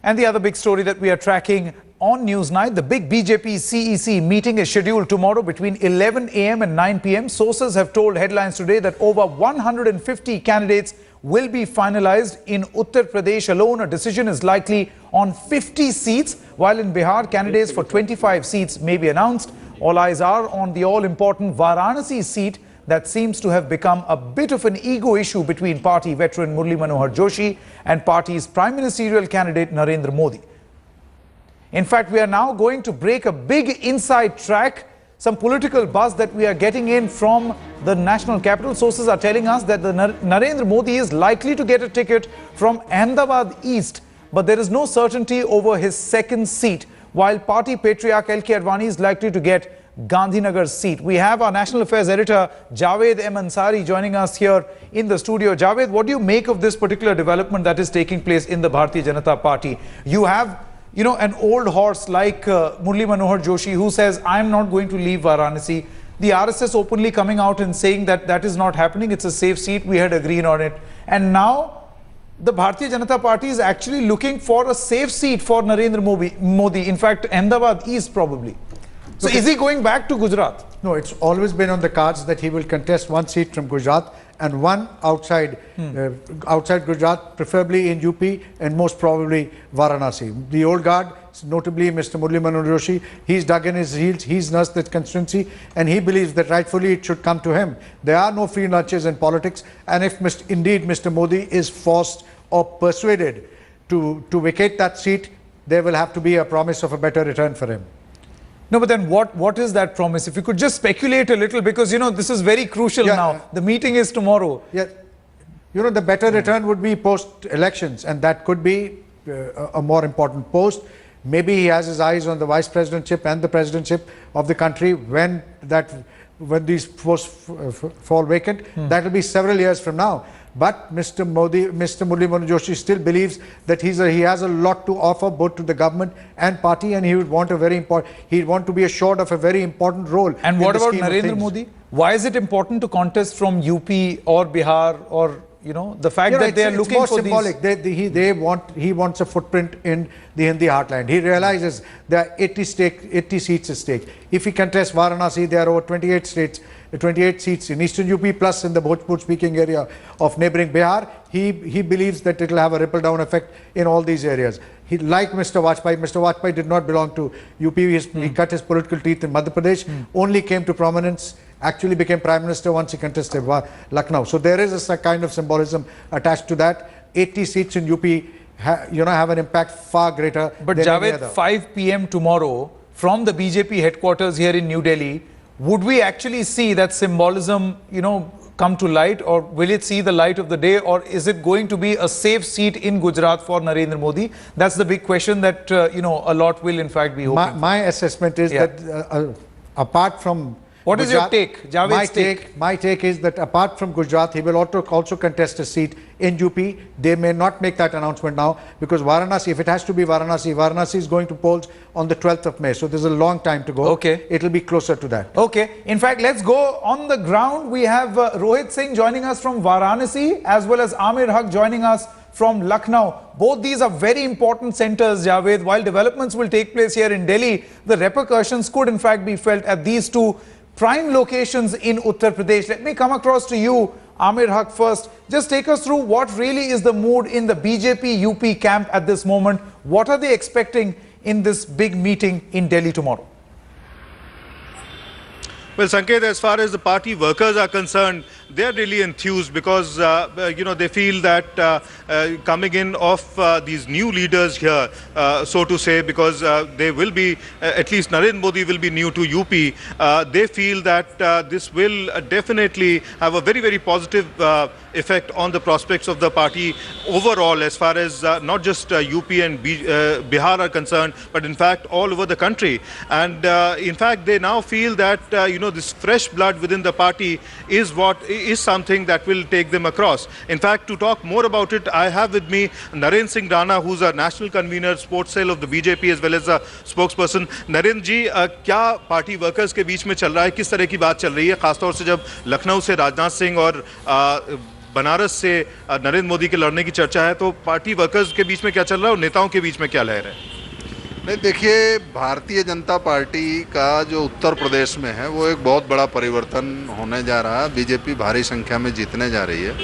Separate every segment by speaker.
Speaker 1: And the other big story that we are tracking on Newsnight, the big BJP CEC meeting is scheduled tomorrow between 11 a.m. and 9 p.m. Sources have told Headlines Today that over 150 candidates will be finalized. In Uttar Pradesh alone, a decision is likely on 50 seats, while in Bihar, candidates for 25 seats may be announced. All eyes are on the all-important Varanasi seat that seems to have become a bit of an ego issue between party veteran Murli Manohar Joshi and party's prime ministerial candidate Narendra Modi. In fact, we are now going to break a big inside track, some political buzz that we are getting in from the national capital. Sources are telling us that Narendra Modi is likely to get a ticket from Ahmedabad East, but there is no certainty over his second seat, while party patriarch L.K. Advani is likely to get Gandhinagar's seat. We have our national affairs editor Javed M. Ansari joining us here in the studio. Javed, what do you make of this particular development that is taking place in the Bharatiya Janata Party? You have, an old horse like Murli Manohar Joshi who says, I'm not going to leave Varanasi. The RSS openly coming out and saying that that is not happening. It's a safe seat. We had agreed on it. And now the Bharatiya Janata Party is actually looking for a safe seat for Narendra Modi. In fact, Ahmedabad East probably. So is he going back to Gujarat?
Speaker 2: No, it's always been on the cards that he will contest one seat from Gujarat and one outside Gujarat, preferably in UP and most probably Varanasi. The old guard, notably Mr. Murli Manohar Joshi, he's dug in his heels, he's nursed that constituency, and he believes that rightfully it should come to him. There are no free lunches in politics, and if indeed Mr. Modi is forced or persuaded to vacate that seat, there will have to be a promise of a better return for him.
Speaker 1: No, but then what is that promise? If you could just speculate a little, because, this is very crucial now. The meeting is tomorrow.
Speaker 2: Yeah. The better return would be post-elections, and that could be a more important post. Maybe he has his eyes on the vice presidentship and the presidentship of the country when these posts fall vacant. That will be several years from now. But Mr. Murli Manohar Joshi still believes that he has a lot to offer both to the government and party, and he would want to be assured of a very important role.
Speaker 1: And what about Narendra Modi? Why is it important to contest from UP or Bihar, or the fact that they are looking for
Speaker 2: symbolic. He wants a footprint in the Hindi heartland. He realizes there are 80 seats at stake. If he contests Varanasi, there are over 28 seats in eastern UP plus in the Bhojpur speaking area of neighboring Bihar. He believes that it will have a ripple down effect in all these areas. Like Mr. Vajpayee did not belong to UP. He cut his political teeth in Madhya Pradesh, only came to prominence, actually became Prime Minister once he contested Lucknow. So there is a kind of symbolism attached to that. 80 seats in UP have an impact far greater
Speaker 1: than any other. 5 p.m. tomorrow from the BJP headquarters here in New Delhi, would we actually see that symbolism, come to light, or will it see the light of the day, or is it going to be a safe seat in Gujarat for Narendra Modi? That's the big question that, a lot will in fact be hoping.
Speaker 2: My assessment is that apart from
Speaker 1: What is your take? Javed's take?
Speaker 2: My take is that apart from Gujarat, he will also contest a seat in UP. They may not make that announcement now because Varanasi, if it has to be Varanasi is going to polls on the 12th of May. So there's a long time to go.
Speaker 1: Okay.
Speaker 2: It'll be closer to that.
Speaker 1: Okay. In fact, let's go on the ground. We have Rohit Singh joining us from Varanasi as well as Amir Haq joining us from Lucknow. Both these are very important centers, Javed. While developments will take place here in Delhi, the repercussions could in fact be felt at these two prime locations in Uttar Pradesh. Let me come across to you, Amir Haq, first. Just take us through what really is the mood in the BJP UP camp at this moment. What are they expecting in this big meeting in Delhi tomorrow?
Speaker 3: Well, Sanket, as far as the party workers are concerned, they are really enthused because, they feel that coming in of these new leaders here, so to say, because they will be, at least Narendra Modi will be new to UP, they feel that this will definitely have a very, very positive effect on the prospects of the party overall, as far as not just UP and Bihar are concerned, but in fact all over the country. And in fact, they now feel that, this fresh blood within the party is something that will take them across. In fact, to talk more about it, I have with me Naren Singh Rana, who's a national convener, sports cell of the BJP, as well as a spokesperson. Naren ji, क्या party workers के बीच में चल रहा है, किस तरह की बात चल रही है, खासतौर से जब लखनऊ से राजनाथ सिंह और बनारस से नरेंद्र मोदी के लड़ने की चर्चा है, तो पार्टी वर्कर्स के बीच में क्या चल रहा है और नेताओं के बीच में क्या लहर है?
Speaker 4: नहीं, देखिए, भारतीय जनता पार्टी का जो उत्तर प्रदेश में है वो एक बहुत बड़ा परिवर्तन होने जा रहा है। बीजेपी भारी संख्या में जीतने जा रही है,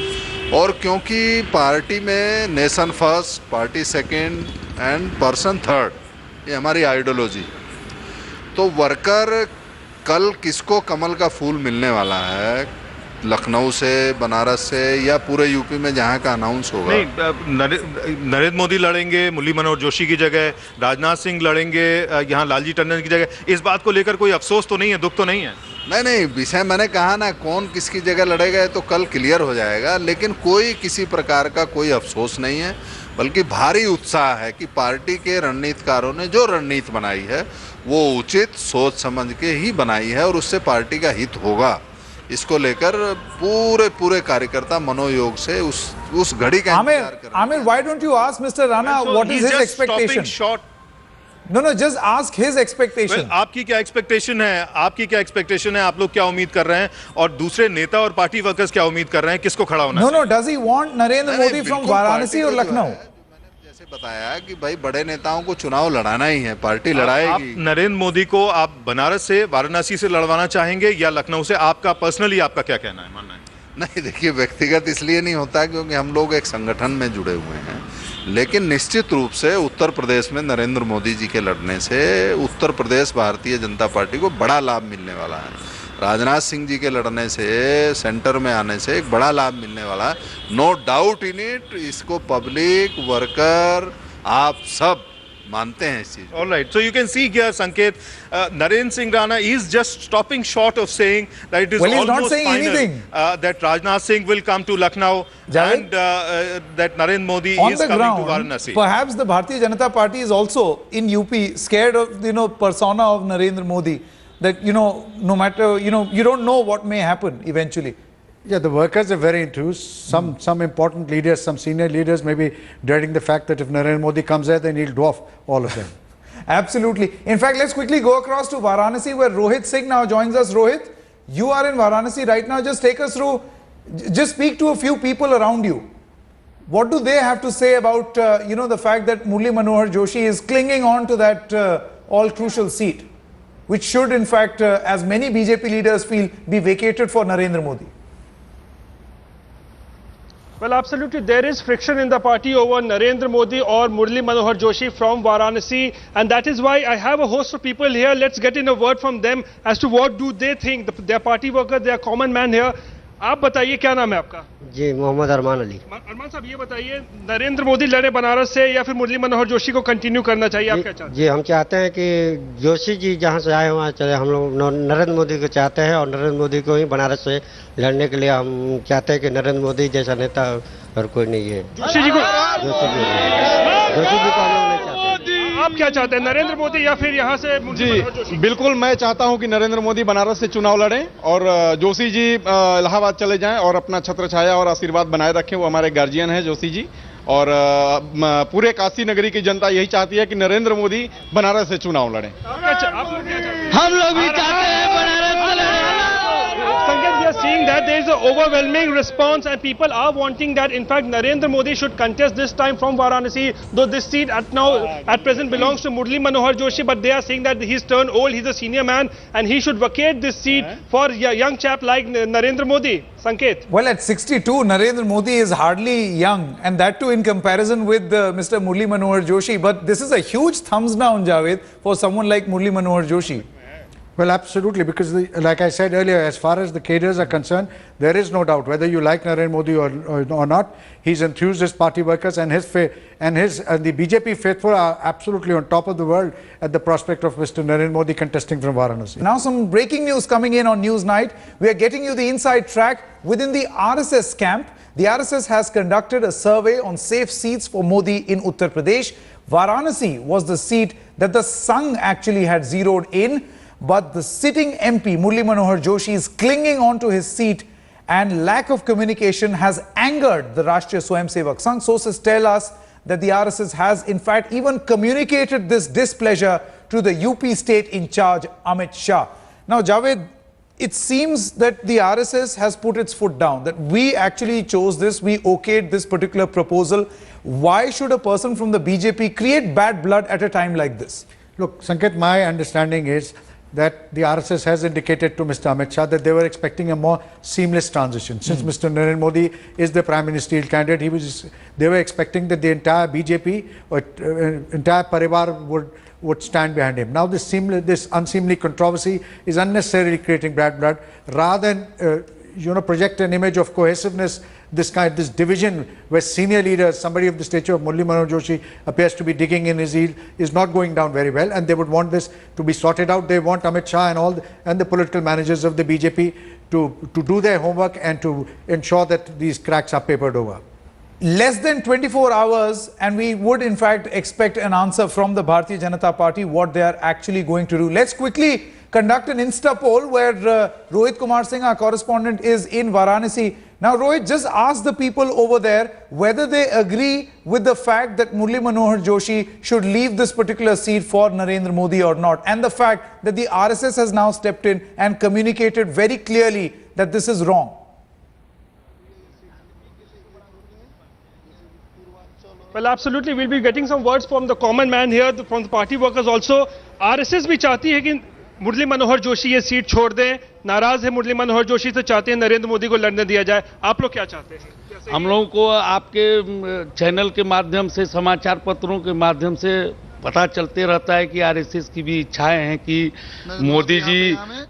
Speaker 4: और क्योंकि पार्टी में nation first, party second and person third, ये हमारी आइडियोलॉजी, तो वर्कर कल किसको कमल का फूल मिलने वाला है, लखनऊ से, बनारस से, या पूरे यूपी में जहां का अनाउंस होगा?
Speaker 3: नहीं, नरेंद्र मोदी लड़ेंगे मुरली मनोहर जोशी की जगह, राजनाथ सिंह लड़ेंगे यहाँ लालजी टंडन की जगह, इस बात को लेकर कोई अफसोस तो नहीं है, दुख तो नहीं है?
Speaker 4: नहीं, विषय मैंने कहा ना, कौन किसकी जगह लड़ेगा तो कल क्लियर हो जाएगा, लेकिन कोई किसी प्रकार का कोई अफसोस नहीं है, बल्कि भारी उत्साह है कि पार्टी के रणनीतिकारों ने जो रणनीति बनाई है वो उचित सोच समझ के ही बनाई है, और उससे पार्टी का हित होगा। इसको लेकर पूरे कार्यकर्ता मनोयोग से उस घड़ी का इंतजार कर रहे हैं।
Speaker 1: Amir, why don't you ask Mr. Rana what is his expectation? No, just ask his expectation.
Speaker 3: आपकी क्या एक्सपेक्टेशन है? आपकी क्या एक्सपेक्टेशन है? आप लोग क्या उम्मीद कर रहे हैं, और दूसरे नेता और पार्टी वर्कर्स क्या उम्मीद कर रहे हैं? किसको खड़ा होना?
Speaker 1: No, does he want Narendra Modi from Varanasi or Lucknow?
Speaker 4: जैसे बताया कि भाई बड़े नेताओं को चुनाव लड़ाना ही है, पार्टी लड़ाएगी।
Speaker 3: आप नरेंद्र मोदी को आप बनारस से, वाराणसी से लड़वाना चाहेंगे या लखनऊ से? आपका पर्सनली आपका क्या कहना है, मानना है?
Speaker 4: नहीं, देखिए, व्यक्तिगत इसलिए नहीं होता क्योंकि हम लोग एक संगठन में जुड़े हुए हैं, लेकिन निश्चित रूप से उत्तर प्रदेश में नरेंद्र मोदी जी के लड़ने से उत्तर प्रदेश भारतीय जनता पार्टी को बड़ा लाभ मिलने वाला है। राजनाथ सिंह जी के लड़ने से, सेंटर में आने से एक बड़ा लाभ मिलने वाला है, नो डाउट इन इट। इसको पब्लिक, वर्कर, आप सब मानते हैं इस चीज।
Speaker 3: All right, so you can see here, Sanket, Narendra Singh Rana is just stopping short of saying that it is
Speaker 1: Well, he's not
Speaker 3: almost
Speaker 1: saying
Speaker 3: final
Speaker 1: anything.
Speaker 3: That Rajnath Singh will come to Lucknow
Speaker 1: Javed,
Speaker 3: and that Narendra Modi
Speaker 1: on
Speaker 3: is
Speaker 1: the
Speaker 3: coming
Speaker 1: ground,
Speaker 3: to Varanasi.
Speaker 1: perhaps the Bharatiya Janata Party is also in UP scared of persona of Narendra Modi, that no matter you don't know what may happen eventually.
Speaker 2: Yeah, the workers are very enthused. Some important leaders, some senior leaders may be dreading the fact that if Narendra Modi comes there, then he'll dwarf all of them.
Speaker 1: Absolutely. In fact, let's quickly go across to Varanasi, where Rohit Singh now joins us. Rohit, you are in Varanasi right now. Just take us through, just speak to a few people around you. What do they have to say about the fact that Murli Manohar Joshi is clinging on to that all crucial seat, which should in fact, as many BJP leaders feel, be vacated for Narendra Modi?
Speaker 5: Well, absolutely. There is friction in the party over Narendra Modi or Murli Manohar Joshi from Varanasi, and that is why I have a host of people here. Let's get in a word from them as to what do they think. They are party workers, they are common man here. आप बताइए, क्या नाम है आपका?
Speaker 6: जी, मोहम्मद अरमान अली।
Speaker 5: अरमान साहब, ये बताइए, नरेंद्र मोदी लड़े बनारस से या फिर मुरली मनोहर जोशी को कंटिन्यू करना चाहिए? आप क्या चाहते हैं?
Speaker 6: जी, हम चाहते हैं कि जोशी जी जहां से आए वहां चले। हम लोग नरेंद्र मोदी को चाहते हैं, और नरेंद्र मोदी को ही बनारस से लड़ने के लिए हम चाहते हैं कि नरेंद्र मोदी जैसा नेता और कोई नहीं है।
Speaker 5: जोशी जी को
Speaker 6: हम लोग नहीं चाहते।
Speaker 5: आप क्या चाहते हैं, नरेंद्र मोदी या फिर यहाँ से मुरली मनोहर जोशी?
Speaker 7: जी, बिल्कुल, मैं चाहता हूं कि नरेंद्र मोदी बनारस से चुनाव लड़ें और जोशी जी इलाहाबाद चले जाएं और अपना छत्र छाया और आशीर्वाद बनाए रखें। वो हमारे गार्जियन हैं जोशी जी, और पूरे काशी नगरी की जनता यही चाहती है कि नरेंद्र मोदी बनारस से चुनाव लड़ें।
Speaker 6: हम लोग भी चाहते हैं बनारस से लड़ें।
Speaker 5: Sanket, we are seeing that there is an overwhelming response and people are wanting that in fact Narendra Modi should contest this time from Varanasi, though this seat at present belongs to Murli Manohar Joshi, but they are saying that he's turned old, he's a senior man and he should vacate this seat for a young chap like Narendra Modi. Sanket?
Speaker 1: Well, at 62, Narendra Modi is hardly young, and that too in comparison with Mr. Murli Manohar Joshi. But this is a huge thumbs down, Javed, for someone like Murli Manohar Joshi.
Speaker 2: Well, absolutely, because like I said earlier, as far as the cadres are concerned, there is no doubt whether you like Narendra Modi or not. He's enthused his party workers, and the BJP faithful are absolutely on top of the world at the prospect of Mr. Narendra Modi contesting from Varanasi.
Speaker 1: Now some breaking news coming in on Newsnight. We are getting you the inside track within the RSS camp. The RSS has conducted a survey on safe seats for Modi in Uttar Pradesh. Varanasi was the seat that the Sangh actually had zeroed in. But the sitting MP, Murli Manohar Joshi, is clinging on to his seat, and lack of communication has angered the Rashtriya Swayamsevak Sangh. Sources tell us that the RSS has in fact even communicated this displeasure to the UP state in charge, Amit Shah. Now, Javed, it seems that the RSS has put its foot down, that we actually chose this, we okayed this particular proposal. Why should a person from the BJP create bad blood at a time like this?
Speaker 2: Look, Sanket, my understanding is that the RSS has indicated to Mr. Amit Shah that they were expecting a more seamless transition. Since Mr. Narendra Modi is the Prime Ministerial candidate, they were expecting that the entire BJP or entire Parivar would stand behind him. Now this unseemly controversy is unnecessarily creating bad blood rather than project an image of cohesiveness. This division where senior leaders, somebody of the stature of Murli Manohar Joshi appears to be digging in his heel, is not going down very well, and they would want this to be sorted out. They want Amit Shah and the political managers of the BJP to do their homework and to ensure that these cracks are papered over.
Speaker 1: Less than 24 hours and we would in fact expect an answer from the Bharatiya Janata Party what they are actually going to do. Let's quickly conduct an Insta poll where Rohit Kumar Singh, our correspondent, is in Varanasi. Now Rohit, just ask the people over there whether they agree with the fact that Murli Manohar Joshi should leave this particular seat for Narendra Modi or not, and the fact that the RSS has now stepped in and communicated very clearly that this is wrong.
Speaker 5: Well, absolutely. We'll be getting some words from the common man here, from the party workers also. RSS भी चाहती है कि मुरली मनोहर जोशी ये seat छोड़ दें, नाराज है मुरली मनोहर जोशी से, चाहते हैं नरेंद्र मोदी को लड़ने दिया जाए। आप लोग क्या चाहते हैं?
Speaker 8: हम लोगों को आपके चैनल के माध्यम से, समाचार पत्रों के माध्यम से पता चलते रहता है कि आरएसएस की भी इच्छाएं हैं कि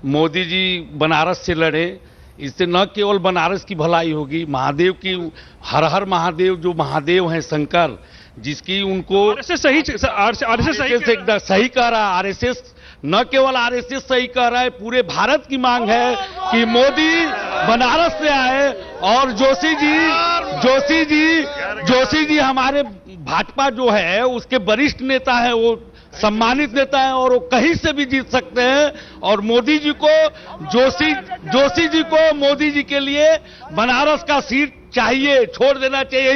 Speaker 8: मोदी जी बनारस से लड़े। इससे न केवल बनारस की भलाई होगी, महादेव की, हर हर महादेव, जो महादेव हैं शंकर, जिसकी उनको
Speaker 5: आरएसएस
Speaker 8: सही कह रहा है। आरएसएस न केवल आरएसएस सही कह रहा है, पूरे भारत की मांग है कि मोदी बनारस से आए और जोशी जी हमारे भाजपा जो है उसके वरिष्ठ नेता है, वो सम्मानित नेता है और वो कहीं से भी जीत सकते हैं। और मोदी जी को, जोशी जी को मोदी जी के लिए बनारस का सीट चाहिए, छोड़ देना चाहिए।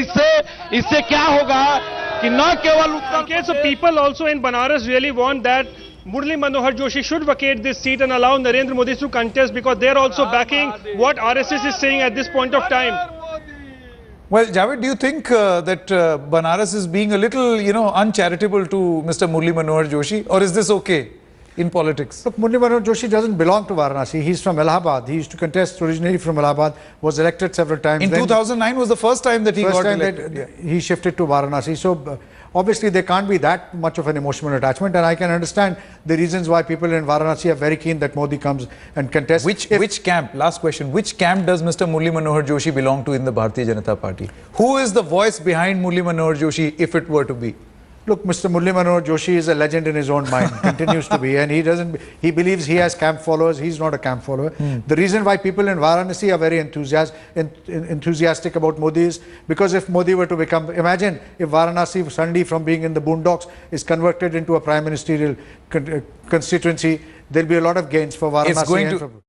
Speaker 8: इससे क्या होगा कि न केवल
Speaker 5: उत्तर, so people also in Banaras really want that Murli Manohar Joshi should vacate this seat and allow Narendra Modi to contest, because they are also backing what RSS is saying at this point of time.
Speaker 1: Well, Javed, do you think that Banaras is being a little, uncharitable to Mr. Murli Manohar Joshi, or is this okay in politics?
Speaker 2: Look, Murli Manohar Joshi doesn't belong to Varanasi. He's from Allahabad. He used to contest originally from Allahabad, was elected several times.
Speaker 1: In 2009 was the first time that he got elected.
Speaker 2: He shifted to Varanasi. So obviously there can't be that much of an emotional attachment, and I can understand the reasons why people in Varanasi are very keen that Modi comes and contests.
Speaker 1: Which camp, last question, which camp does Mr. Murli Manohar Joshi belong to in the Bharatiya Janata Party? Who is the voice behind Murli Manohar Joshi if it were to be?
Speaker 2: Look, Mr. Murli Manohar Joshi is a legend in his own mind, continues to be, and he believes he has camp followers. He's not a camp follower. The reason why people in Varanasi are very enthusiastic about Modi is because if Modi were to become, imagine if Varanasi suddenly from being in the boondocks is converted into a prime ministerial constituency, there'll be a lot of gains for Varanasi.